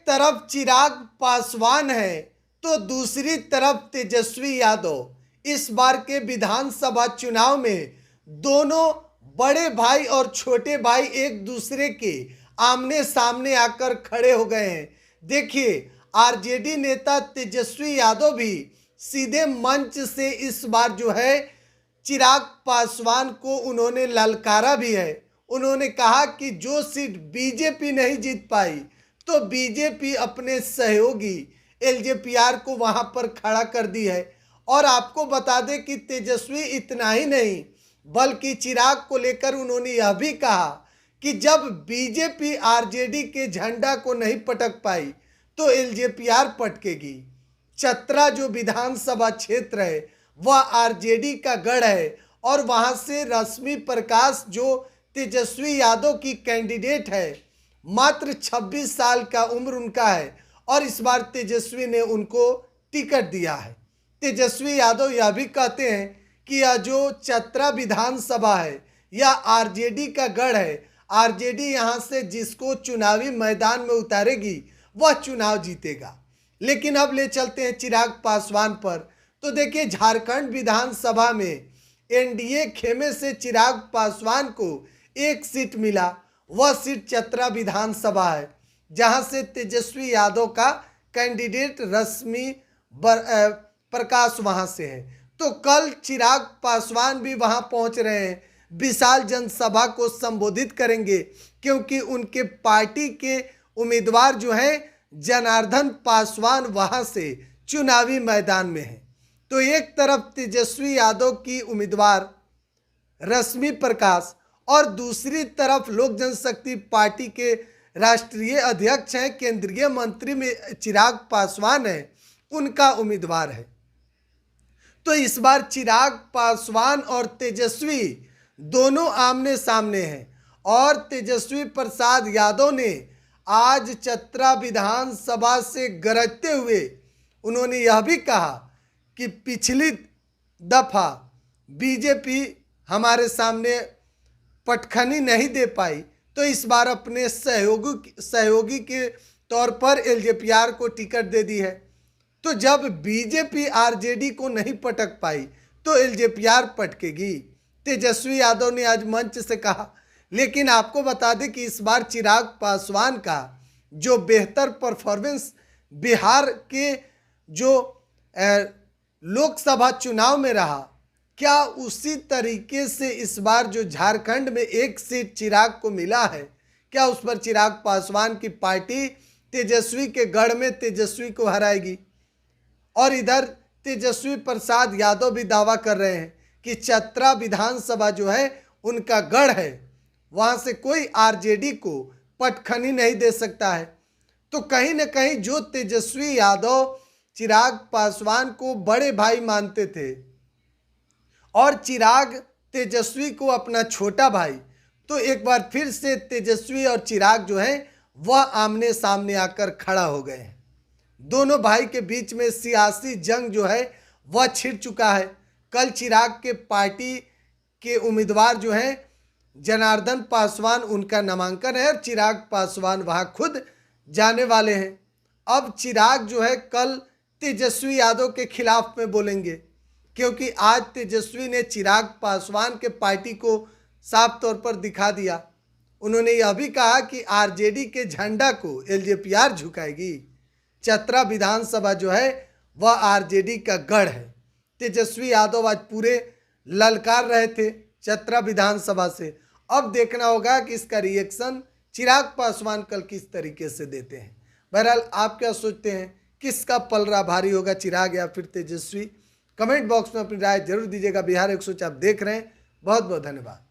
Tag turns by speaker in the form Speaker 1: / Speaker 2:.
Speaker 1: तरफ चिराग पासवान है तो दूसरी तरफ तेजस्वी यादव। इस बार के विधानसभा चुनाव में दोनों बड़े भाई और छोटे भाई एक दूसरे के आमने सामने आकर खड़े हो गए हैं। देखिए, आरजेडी नेता तेजस्वी यादव भी सीधे मंच से इस बार जो है चिराग पासवान को उन्होंने ललकारा भी है। उन्होंने कहा कि जो सीट बीजेपी नहीं जीत पाई तो बीजेपी अपने सहयोगी एलजेपीआर को वहां पर खड़ा कर दी है। और आपको बता दें कि तेजस्वी इतना ही नहीं बल्कि चिराग को लेकर उन्होंने यह भी कहा कि जब बीजेपी आरजेडी के झंडा को नहीं पटक पाई तो एलजेपीआर पटकेगी। चतरा जो विधानसभा क्षेत्र है वह आरजेडी का गढ़ है और वहां से रश्मि प्रकाश जो तेजस्वी यादव की कैंडिडेट है, मात्र 26 साल का उम्र उनका है और इस बार तेजस्वी ने उनको टिकट दिया है। तेजस्वी यादव यह भी कहते हैं कि यह जो चतरा विधानसभा है यह आरजेडी का गढ़ है। आरजेडी यहां से जिसको चुनावी मैदान में उतारेगी वह चुनाव जीतेगा। लेकिन अब ले चलते हैं चिराग पासवान पर। तो देखिए, झारखंड विधानसभा में एनडीए खेमे से चिराग पासवान को एक सीट मिला। वह सीट चतरा विधानसभा है जहां से तेजस्वी यादव का कैंडिडेट रश्मि प्रकाश वहां से है। तो कल चिराग पासवान भी वहां पहुंच रहे हैं, विशाल जनसभा को संबोधित करेंगे क्योंकि उनके पार्टी के उम्मीदवार जो हैं जनार्दन पासवान वहां से चुनावी मैदान में हैं। तो एक तरफ तेजस्वी यादव की उम्मीदवार रश्मि प्रकाश और दूसरी तरफ लोक जनशक्ति पार्टी के राष्ट्रीय अध्यक्ष हैं, केंद्रीय मंत्री में चिराग पासवान है, उनका उम्मीदवार है। तो इस बार चिराग पासवान और तेजस्वी दोनों आमने सामने हैं और तेजस्वी प्रसाद यादव ने आज चतरा विधानसभा से गरजते हुए उन्होंने यह भी कहा कि पिछली दफा बीजेपी हमारे सामने पटखनी नहीं दे पाई तो इस बार अपने सहयोगी के तौर पर एलजेपीआर को टिकट दे दी है। तो जब बीजेपी आरजेडी को नहीं पटक पाई तो एलजेपीआर पटकेगी, तेजस्वी यादव ने आज मंच से कहा। लेकिन आपको बता दें कि इस बार चिराग पासवान का जो बेहतर परफॉर्मेंस बिहार के जो लोकसभा चुनाव में रहा, क्या उसी तरीके से इस बार जो झारखंड में एक सीट चिराग को मिला है, क्या उस पर चिराग पासवान की पार्टी तेजस्वी के गढ़ में तेजस्वी को हराएगी? और इधर तेजस्वी प्रसाद यादव भी दावा कर रहे हैं कि चतरा विधानसभा जो है उनका गढ़ है, वहां से कोई आरजेडी को पटखनी नहीं दे सकता है। तो कहीं न कहीं जो तेजस्वी यादव चिराग पासवान को बड़े भाई मानते थे और चिराग तेजस्वी को अपना छोटा भाई, तो एक बार फिर से तेजस्वी और चिराग जो है वह आमने सामने आकर खड़ा हो गए हैं। दोनों भाई के बीच में सियासी जंग जो है वह छिड़ चुका है। कल चिराग के पार्टी के उम्मीदवार जो हैं जनार्दन पासवान, उनका नामांकन है और चिराग पासवान वहां खुद जाने वाले हैं। अब चिराग जो है कल तेजस्वी यादव के खिलाफ में बोलेंगे क्योंकि आज तेजस्वी ने चिराग पासवान के पार्टी को साफ तौर पर दिखा दिया। उन्होंने यह भी कहा कि आरजेडी के झंडा को एलजेपीआर झुकाएगी। चतरा विधानसभा जो है वह आरजेडी का गढ़ है। तेजस्वी यादव आज पूरे ललकार रहे थे चतरा विधानसभा से। अब देखना होगा कि इसका रिएक्शन चिराग पासवान कल किस तरीके से देते हैं। बहरहाल आप क्या सोचते हैं, किसका पलड़ा भारी होगा, चिराग या फिर तेजस्वी? कमेंट बॉक्स में अपनी राय जरूर दीजिएगा। बिहार 104 आप देख रहे हैं। बहुत बहुत धन्यवाद।